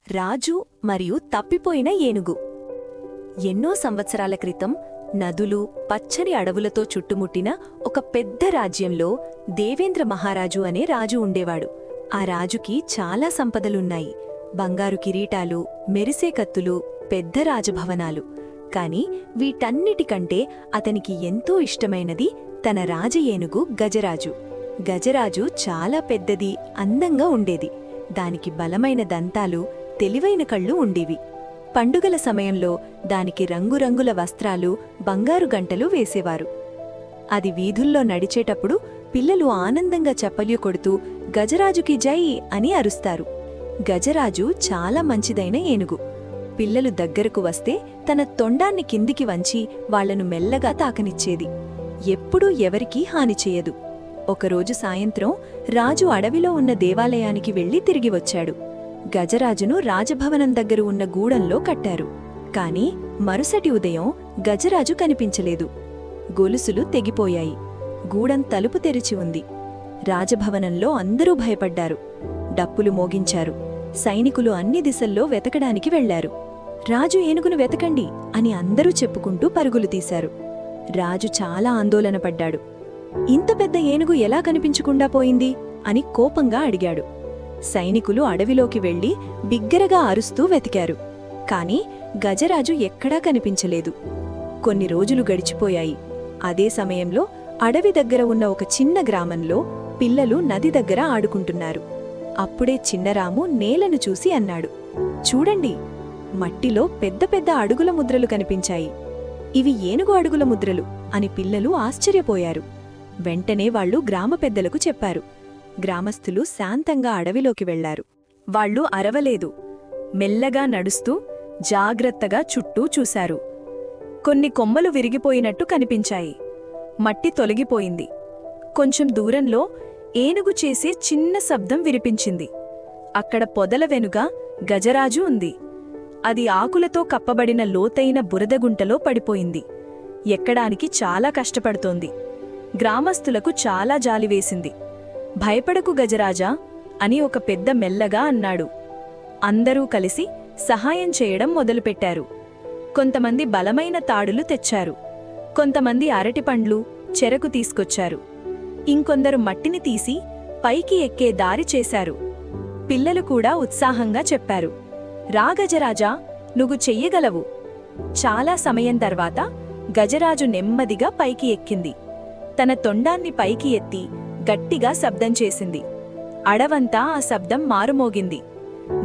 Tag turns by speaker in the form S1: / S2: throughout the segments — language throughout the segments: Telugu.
S1: రాజు మరియు తప్పిపోయిన ఏనుగు. ఎన్నో సంవత్సరాల క్రితం నదులు, పచ్చని అడవులతో చుట్టుముట్టిన ఒక పెద్ద రాజ్యంలో దేవేంద్ర మహారాజు అనే రాజు ఉండేవాడు. ఆ రాజుకి చాలా సంపదలున్నాయి. బంగారు కిరీటాలు, మెరిసే కత్తులు, పెద్ద రాజభవనాలు. కాని వీటన్నిటికంటే అతనికి ఎంతో ఇష్టమైనది తన రాజ ఏనుగు గజరాజు. గజరాజు చాలా పెద్దది, అందంగా ఉండేది. దానికి బలమైన దంతాలు, తెలివైన కళ్ళు ఉండేవి. పండుగల సమయంలో దానికి రంగురంగుల వస్త్రాలు, బంగారు గంటలు వేసేవారు. అది వీధుల్లో నడిచేటప్పుడు పిల్లలు ఆనందంగా చప్పల్యు కొడుతూ గజరాజుకి జై అని అరుస్తారు. గజరాజు చాలా మంచిదైన ఏనుగు. పిల్లలు దగ్గరకు వస్తే తన తొండాన్ని కిందికి వంచి వాళ్లను మెల్లగా తాకనిచ్చేది. ఎప్పుడూ ఎవరికీ హాని చేయదు. ఒకరోజు సాయంత్రం రాజు అడవిలో ఉన్న దేవాలయానికి వెళ్లి తిరిగి వచ్చాడు. గజరాజును రాజభవనం దగ్గర ఉన్న గూడంలో కట్టారు. కాని మరుసటి ఉదయం గజరాజు కనిపించలేదు. గొలుసులు తెగిపోయాయి. గూడం తలుపు తెరిచి ఉంది. రాజభవనంలో అందరూ భయపడ్డారు. డప్పులు మోగించారు. సైనికులు అన్ని దిశల్లో వెతకడానికి వెళ్లారు. రాజు ఏనుగును వెతకండి అని అందరూ చెప్పుకుంటూ పరుగులు తీశారు. రాజు చాలా ఆందోళన పడ్డాడు. ఇంత పెద్ద ఏనుగు ఎలా కనిపించకుండా పోయింది అని కోపంగా అడిగాడు. సైనికులు అడవిలోకి వెళ్లి బిగ్గరగా అరుస్తూ వెతికారు. కాని గజరాజు ఎక్కడా కనిపించలేదు. కొన్ని రోజులు గడిచిపోయాయి. అదే సమయంలో అడవి దగ్గర ఉన్న ఒక చిన్న గ్రామంలో పిల్లలు నది దగ్గర ఆడుకుంటున్నారు. అప్పుడే చిన్నరాము నేలను చూసి అన్నాడు, చూడండి, మట్టిలో పెద్ద పెద్ద అడుగుల ముద్రలు కనిపించాయి. ఇవి ఏనుగు అడుగుల ముద్రలు అని పిల్లలు ఆశ్చర్యపోయారు. వెంటనే వాళ్లు గ్రామ పెద్దలకు చెప్పారు. గ్రామస్థులు శాంతంగా అడవిలోకి వెళ్లారు. వాళ్లు అరవలేదు. మెల్లగా నడుస్తూ జాగ్రత్తగా చుట్టూ చూశారు. కొన్ని కొమ్మలు విరిగిపోయినట్టు కనిపించాయి. మట్టి తొలగిపోయింది. కొంచెం దూరంలో ఏనుగు చేసే చిన్న శబ్దం వినిపించింది. అక్కడ పొదల వెనుక గజరాజు ఉంది. అది ఆకులతో కప్పబడిన లోతైన బురదగుంటలో పడిపోయింది. ఎక్కడానికి చాలా కష్టపడుతోంది. గ్రామస్థులకు చాలా జాలివేసింది. భయపడకు గజరాజా అని ఒక పెద్ద మెల్లగా అన్నాడు. అందరూ కలిసి సహాయం చేయడం మొదలుపెట్టారు. కొంతమంది బలమైన తాడులు తెచ్చారు. కొంతమంది అరటిపండ్లు, చెరకు తీసుకొచ్చారు. ఇంకొందరు మట్టిని తీసి పైకి ఎక్కే దారి చేశారు. పిల్లలు కూడా ఉత్సాహంగా చెప్పారు, రా గజరాజా, నువ్వు చెయ్యగలవు. చాలా సమయం తర్వాత గజరాజు నెమ్మదిగా పైకి ఎక్కింది. తన తొండాన్ని పైకి ఎత్తి గట్టిగా శబ్దం చేసింది. అడవంతా ఆ శబ్దం మారుమోగింది.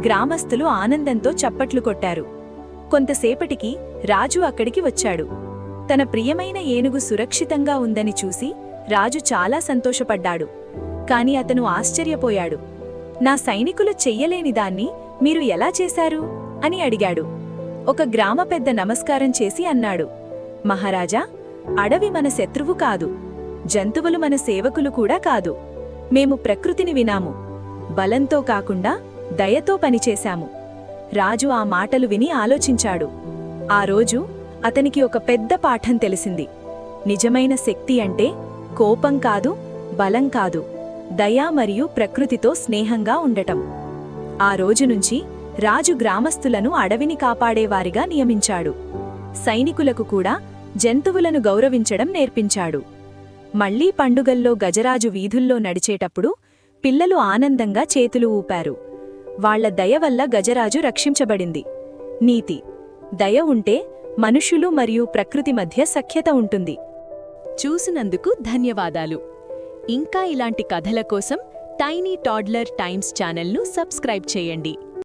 S1: గ్రామస్థులు ఆనందంతో చప్పట్లు కొట్టారు. కొంతసేపటికి రాజు అక్కడికి వచ్చాడు. తన ప్రియమైన ఏనుగు సురక్షితంగా ఉందని చూసి రాజు చాలా సంతోషపడ్డాడు. కాని అతను ఆశ్చర్యపోయాడు. నా సైనికులు చెయ్యలేని దాన్ని మీరు ఎలా చేశారు అని అడిగాడు. ఒక గ్రామ పెద్ద నమస్కారం చేసి అన్నాడు, మహారాజా, అడవి మన శత్రువు కాదు. జంతువులు మన సేవకులు కూడా కాదు. మేము ప్రకృతిని వినాము. బలంతో కాకుండా దయతో పనిచేశాము. రాజు ఆ మాటలు విని ఆలోచించాడు. ఆ రోజు అతనికి ఒక పెద్ద పాఠం తెలిసింది. నిజమైన శక్తి అంటే కోపం కాదు, బలం కాదు, దయ మరియు ప్రకృతితో స్నేహంగా ఉండటం. ఆ రోజునుంచి రాజు గ్రామస్థులను అడవిని కాపాడేవారిగా నియమించాడు. సైనికులకు కూడా జంతువులను గౌరవించడం నేర్పించాడు. మళ్లీ పండుగల్లో గజరాజు వీధుల్లో నడిచేటప్పుడు పిల్లలు ఆనందంగా చేతులు ఊపారు. వాళ్ల దయ వల్ల గజరాజు రక్షించబడింది. నీతి: దయ ఉంటే మనుషులు మరియు ప్రకృతి మధ్య సఖ్యత ఉంటుంది. చూసినందుకు ధన్యవాదాలు. ఇంకా ఇలాంటి కథల కోసం టైనీ టాడ్లర్ టైమ్స్ ఛానల్ను సబ్స్క్రైబ్ చేయండి.